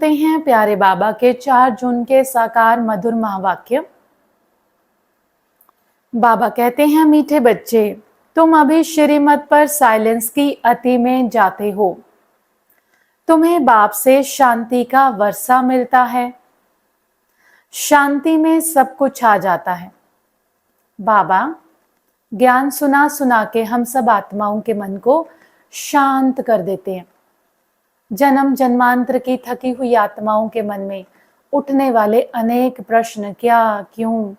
सुनते हैं प्यारे बाबा के 4 जून के साकार मधुर महावाक्य। बाबा कहते हैं, मीठे बच्चे, तुम अभी श्रीमत पर साइलेंस की अति में जाते हो। तुम्हें बाप से शांति का वर्षा मिलता है। शांति में सब कुछ आ जाता है। बाबा ज्ञान सुना सुना के हम सब आत्माओं के मन को शांत कर देते हैं। जन्म जन्मांतर की थकी हुई आत्माओं के मन में उठने वाले अनेक प्रश्न, क्या, क्यों,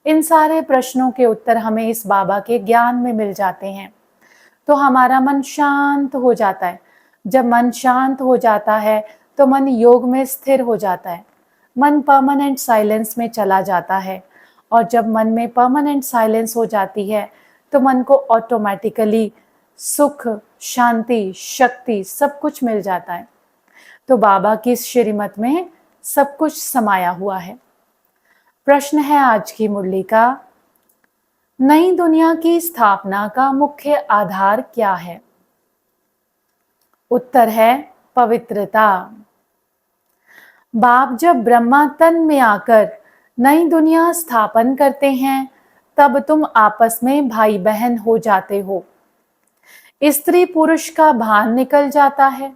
इन सारे प्रश्नों के उत्तर हमें इस बाबा के ज्ञान में मिल जाते हैं, तो हमारा मन शांत हो जाता है। जब मन शांत हो जाता है तो मन योग में स्थिर हो जाता है, मन परमानेंट साइलेंस में चला जाता है। और जब मन में परमानेंट साइलेंस हो जाती है तो मन को ऑटोमेटिकली सुख, शांति, शक्ति सब कुछ मिल जाता है। तो बाबा की इस श्रीमत में सब कुछ समाया हुआ है। प्रश्न है आज की मुरली का, नई दुनिया की स्थापना का मुख्य आधार क्या है? उत्तर है पवित्रता। बाप जब ब्रह्मा तन में आकर नई दुनिया स्थापन करते हैं तब तुम आपस में भाई बहन हो जाते हो। स्त्री पुरुष का भान निकल जाता है।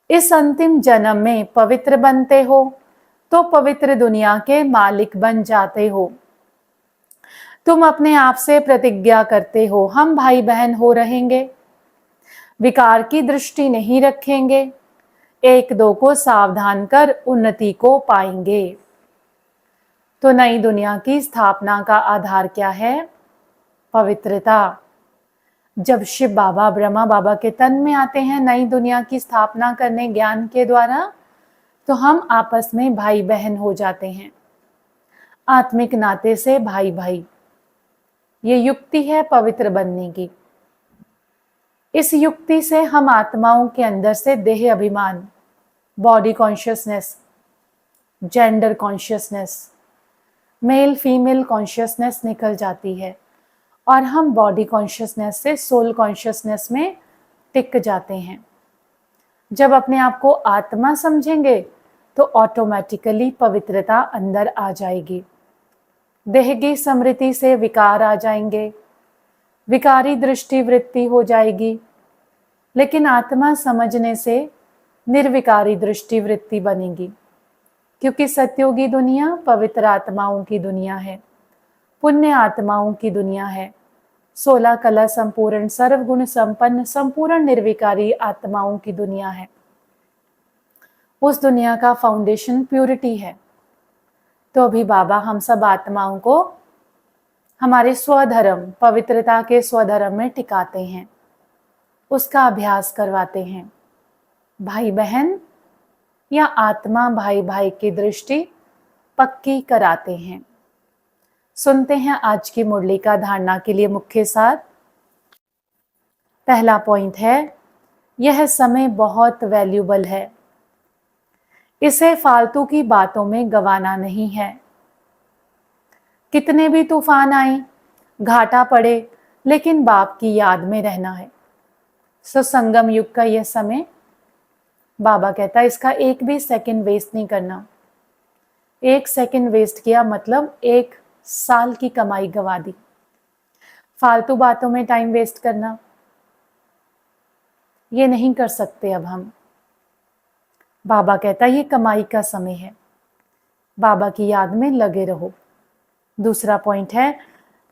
इस अंतिम जन्म में पवित्र बनते हो तो पवित्र दुनिया के मालिक बन जाते हो। तुम अपने आप से प्रतिज्ञा करते हो, हम भाई बहन हो रहेंगे, विकार की दृष्टि नहीं रखेंगे, एक दो को सावधान कर उन्नति को पाएंगे। तो नई दुनिया की स्थापना का आधार क्या है? पवित्रता। जब शिव बाबा ब्रह्मा बाबा के तन में आते हैं नई दुनिया की स्थापना करने ज्ञान के द्वारा, तो हम आपस में भाई बहन हो जाते हैं, आत्मिक नाते से भाई भाई। ये युक्ति है पवित्र बनने की। इस युक्ति से हम आत्माओं के अंदर से देह अभिमान, body consciousness, gender consciousness, male female consciousness निकल जाती है और हम बॉडी कॉन्शियसनेस से सोल कॉन्शियसनेस में टिक जाते हैं। जब अपने आप को आत्मा समझेंगे तो ऑटोमेटिकली पवित्रता अंदर आ जाएगी। देह की स्मृति से विकार आ जाएंगे, विकारी दृष्टि वृत्ति हो जाएगी, लेकिन आत्मा समझने से निर्विकारी दृष्टि वृत्ति बनेगी, क्योंकि सत्योगी दुनिया पवित्र आत्माओं की दुनिया है, पुण्य आत्माओं की दुनिया है, 16 कला संपूर्ण, सर्वगुण संपन्न, संपूर्ण निर्विकारी आत्माओं की दुनिया है। उस दुनिया का फाउंडेशन प्यूरिटी है। तो अभी बाबा हम सब आत्माओं को हमारे स्वधर्म, पवित्रता के स्वधर्म में टिकाते हैं, उसका अभ्यास करवाते हैं। भाई बहन या आत्मा भाई भाई की दृष्टि पक्की कराते हैं। सुनते हैं आज की मुरली का धारणा के लिए मुख्य सार। पहला पॉइंट है, यह समय बहुत वैल्यूबल है, इसे फालतू की बातों में गंवाना नहीं है। कितने भी तूफान आए, घाटा पड़े, लेकिन बाप की याद में रहना है। संगम युग का यह समय, बाबा कहता है, इसका एक भी सेकंड वेस्ट नहीं करना। एक सेकंड वेस्ट किया मतलब 1 साल की कमाई गवा दी। फालतू बातों में टाइम वेस्ट करना ये नहीं कर सकते अब हम। बाबा कहता है ये कमाई का समय है, बाबा की याद में लगे रहो। दूसरा पॉइंट है,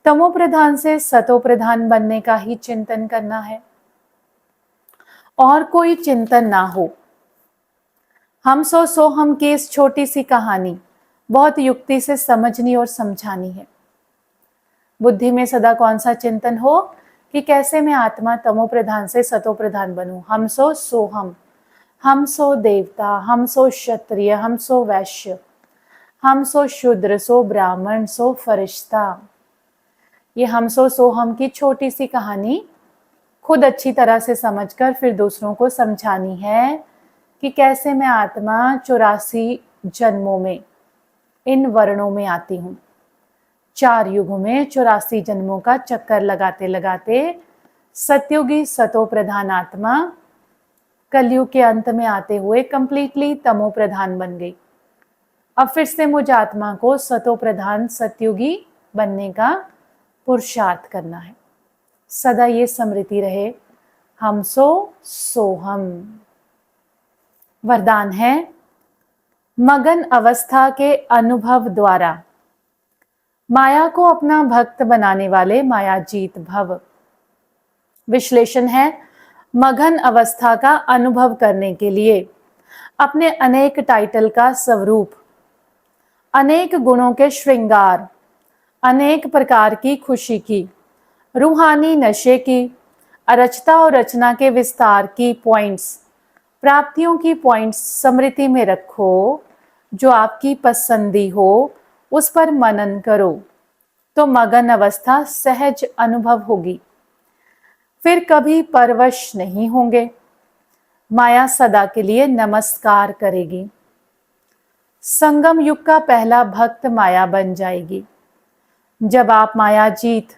तमो प्रधान से सतो प्रधान बनने का ही चिंतन करना है और कोई चिंतन ना हो। हम सो हम की इस छोटी सी कहानी बहुत युक्ति से समझनी और समझानी है। बुद्धि में सदा कौन सा चिंतन हो कि कैसे मैं आत्मा तमो प्रधान से सतो प्रधान बनूं। हम सो हम सो देवता, हम सो क्षत्रिय, हम सो वैश्य, हम सो शूद्र, सो ब्राह्मण, सो फरिश्ता। ये हम सो हम की छोटी सी कहानी खुद अच्छी तरह से समझकर फिर दूसरों को समझानी है कि कैसे मैं आत्मा 84 जन्मों में इन वर्णों में आती हूँ। 4 युगों में 84 जन्मों का चक्कर लगाते लगाते सत्युगी सतो प्रधान आत्मा कलयुग के अंत में आते हुए कंप्लीटली तमो प्रधान बन गई। अब फिर से मुझ आत्मा को सतो प्रधान सतयुगी बनने का पुरुषार्थ करना है। सदा ये स्मृति रहे, हम सो हम। वरदान है, मगन अवस्था के अनुभव द्वारा माया को अपना भक्त बनाने वाले मायाजीत भव। विश्लेषण है, मगन अवस्था का अनुभव करने के लिए अपने अनेक टाइटल का स्वरूप, अनेक गुणों के श्रृंगार, अनेक प्रकार की खुशी की, रूहानी नशे की, अरचता और रचना के विस्तार की पॉइंट्स, प्राप्तियों की पॉइंट्स स्मृति में रखो। जो आपकी पसंदी हो उस पर मनन करो तो मगन अवस्था सहज अनुभव होगी। फिर कभी परवश नहीं होंगे। माया सदा के लिए नमस्कार करेगी। संगम युग का पहला भक्त माया बन जाएगी। जब आप माया जीत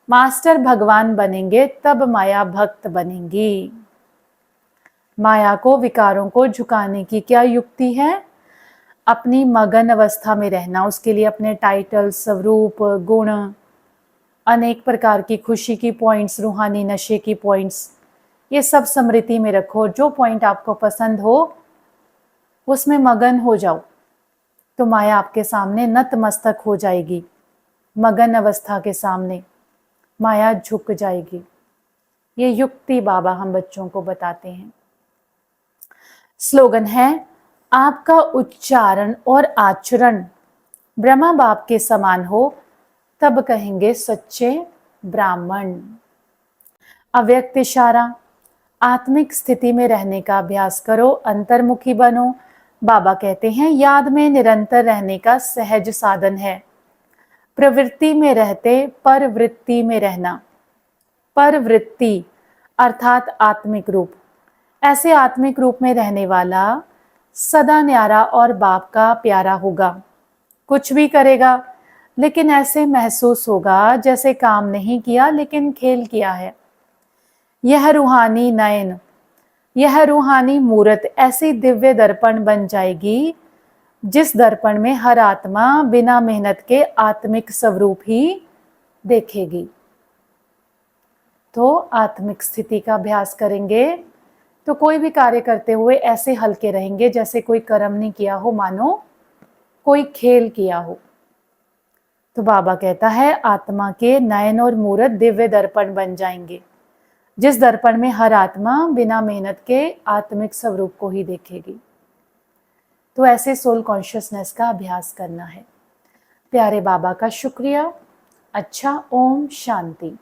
मास्टर भगवान बनेंगे तब माया भक्त बनेंगी। माया को, विकारों को झुकाने की क्या युक्ति है? अपनी मगन अवस्था में रहना। उसके लिए अपने टाइटल, स्वरूप, गुण, अनेक प्रकार की खुशी की पॉइंट्स, रूहानी नशे की पॉइंट्स, ये सब स्मृति में रखो। जो पॉइंट आपको पसंद हो उसमें मगन हो जाओ तो माया आपके सामने नतमस्तक हो जाएगी। मगन अवस्था के सामने माया झुक जाएगी। ये युक्ति बाबा हम बच्चों को बताते हैं। स्लोगन है, आपका उच्चारण और आचरण ब्रह्मा बाप के समान हो तब कहेंगे सच्चे ब्राह्मण। अव्यक्त इशारा, आत्मिक स्थिति में रहने का अभ्यास करो, अंतर्मुखी बनो। बाबा कहते हैं याद में निरंतर रहने का सहज साधन है। प्रवृत्ति में रहते परवृत्ति में रहना। परवृत्ति अर्थात आत्मिक रूप। ऐसे आत्मिक रूप में रहने वाला सदा न्यारा और बाप का प्यारा होगा। कुछ भी करेगा लेकिन ऐसे महसूस होगा जैसे काम नहीं किया लेकिन खेल किया है। यह रूहानी नयन, यह रूहानी मूरत ऐसी दिव्य दर्पण बन जाएगी जिस दर्पण में हर आत्मा बिना मेहनत के आत्मिक स्वरूप ही देखेगी। तो आत्मिक स्थिति का अभ्यास करेंगे तो कोई भी कार्य करते हुए ऐसे हल्के रहेंगे जैसे कोई कर्म नहीं किया हो, मानो कोई खेल किया हो। तो बाबा कहता है आत्मा के नयन और मूरत दिव्य दर्पण बन जाएंगे जिस दर्पण में हर आत्मा बिना मेहनत के आत्मिक स्वरूप को ही देखेगी। तो ऐसे सोल कॉन्शियसनेस का अभ्यास करना है। प्यारे बाबा का शुक्रिया। अच्छा, ओम शांति।